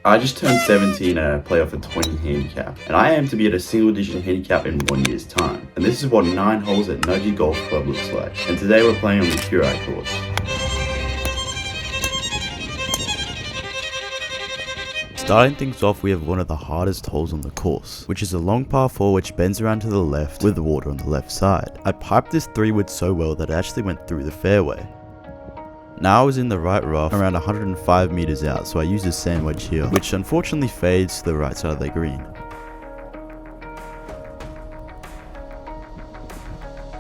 I just turned 17 and I play off a 20 handicap, and I aim to be at a single digit handicap in 1 year's time. And this is what 9 holes at Nudgee Golf Club looks like. And today we're playing on the Kurrai course. Starting things off, we have one of the hardest holes on the course, which is a long par 4 which bends around to the left with the water on the left side. I piped this 3-wood so well that it actually went through the fairway. Now I was in the right rough, around 105 meters out, so I used a sand wedge here, which unfortunately fades to the right side of the green.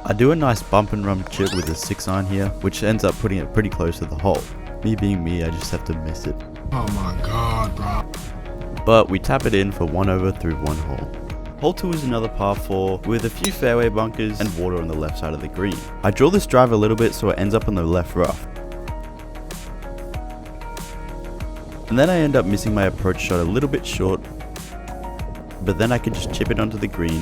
I do a nice bump and run chip with a 6-iron here, which ends up putting it pretty close to the hole. Me being me, I just have to miss it. Oh my god, bro. But we tap it in for 1 over through 1 hole. Hole 2 is another par 4 with a few fairway bunkers and water on the left side of the green. I draw this drive a little bit so it ends up on the left rough. And then I end up missing my approach shot a little bit short, but then I can just chip it onto the green,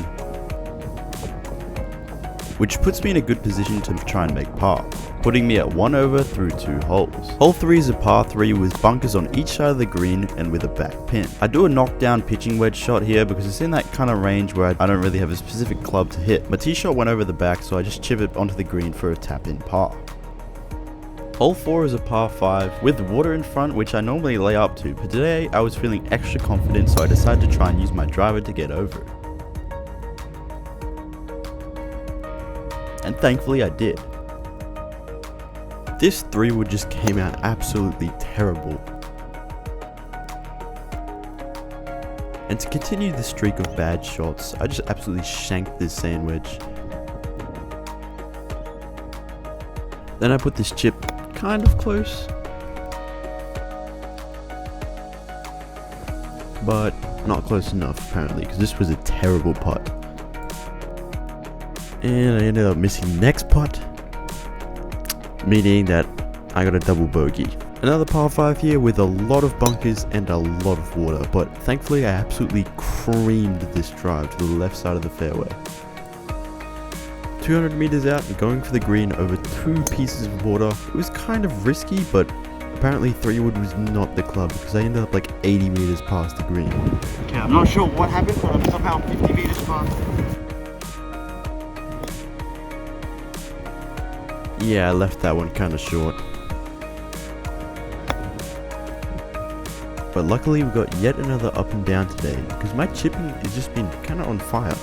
which puts me in a good position to try and make par, putting me at 1 over through 2 holes. Hole 3 is a par 3 with bunkers on each side of the green and with a back pin. I do a knockdown pitching wedge shot here because it's in that kind of range where I don't really have a specific club to hit. My tee shot went over the back, so I just chip it onto the green for a tap in par. Hole 4 is a par 5 with water in front, which I normally lay up to, but today I was feeling extra confident, so I decided to try and use my driver to get over it. And thankfully I did. This 3-wood just came out absolutely terrible. And to continue the streak of bad shots, I just absolutely shanked this sand wedge. Then I put this chip kind of close, but not close enough apparently, because this was a terrible putt. And I ended up missing next putt, meaning that I got a double bogey. Another par 5 here with a lot of bunkers and a lot of water, but thankfully I absolutely creamed this drive to the left side of the fairway. 200 meters out and going for the green over 2 pieces of water. It was kind of risky, but apparently 3-wood was not the club because I ended up like 80 meters past the green. Okay, I'm not sure what happened, but I'm somehow 50 meters past. Yeah, I left that one kind of short. But luckily we got yet another up and down today because my chipping has just been kind of on fire.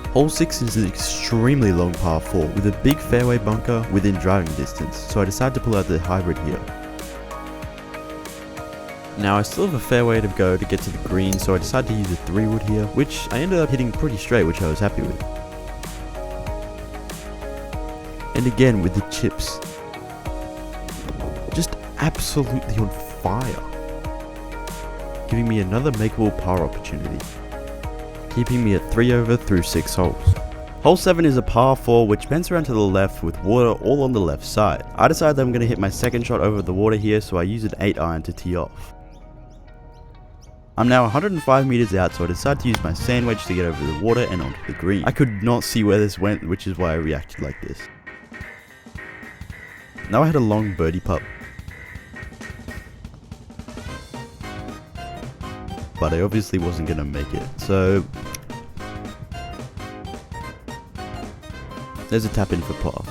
Hole 6 is an extremely long par 4 with a big fairway bunker within driving distance, so I decided to pull out the hybrid here. Now I still have a fair way to go to get to the green, so I decided to use a 3-wood here, which I ended up hitting pretty straight, which I was happy with. And again with the chips, just absolutely on fire, giving me another makeable par opportunity, keeping me at 3 over through 6 holes. Hole 7 is a par 4 which bends around to the left with water all on the left side. I decided that I'm going to hit my second shot over the water here, so I use an 8-iron to tee off. I'm now 105 meters out, so I decided to use my sand wedge to get over the water and onto the green. I could not see where this went, which is why I reacted like this. Now I had a long birdie putt, but I obviously wasn't going to make it, so there's a tap in for par.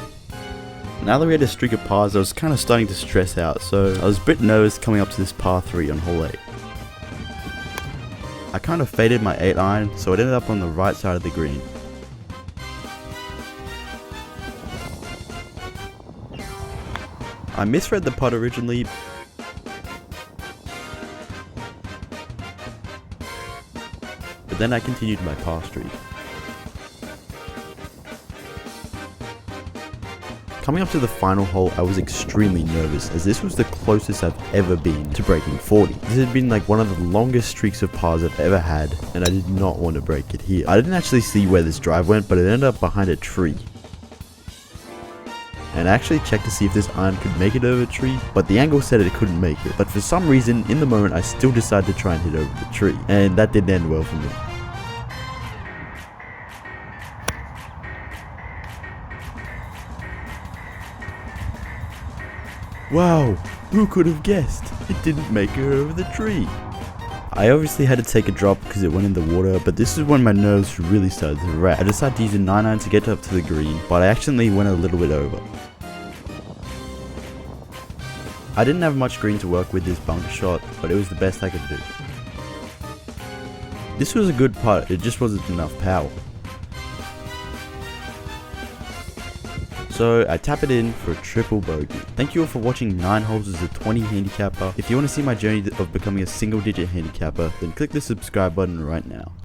Now that we had a streak of pars, I was kind of starting to stress out, so I was a bit nervous coming up to this par 3 on hole 8. I kind of faded my 8-iron, so it ended up on the right side of the green. I misread the putt originally, but then I continued my par streak. Coming up to the final hole, I was extremely nervous as this was the closest I've ever been to breaking 40. This had been like one of the longest streaks of pars I've ever had, and I did not want to break it here. I didn't actually see where this drive went, but it ended up behind a tree. And I actually checked to see if this iron could make it over the tree, but the angle said it couldn't make it. But for some reason, in the moment, I still decided to try and hit over the tree, and that didn't end well for me. Wow, Who could have guessed? It didn't make it over the tree. I obviously had to take a drop because it went in the water, but this is when my nerves really started to rat. I decided to use a 9-iron to get up to the green, but I accidentally went a little bit over. I didn't have much green to work with this bunker shot, but it was the best I could do. This was a good putt, it just wasn't enough power. So I tap it in for a triple bogey. Thank you all for watching 9 holes as a 20 handicapper. If you want to see my journey of becoming a single digit handicapper, then click the subscribe button right now.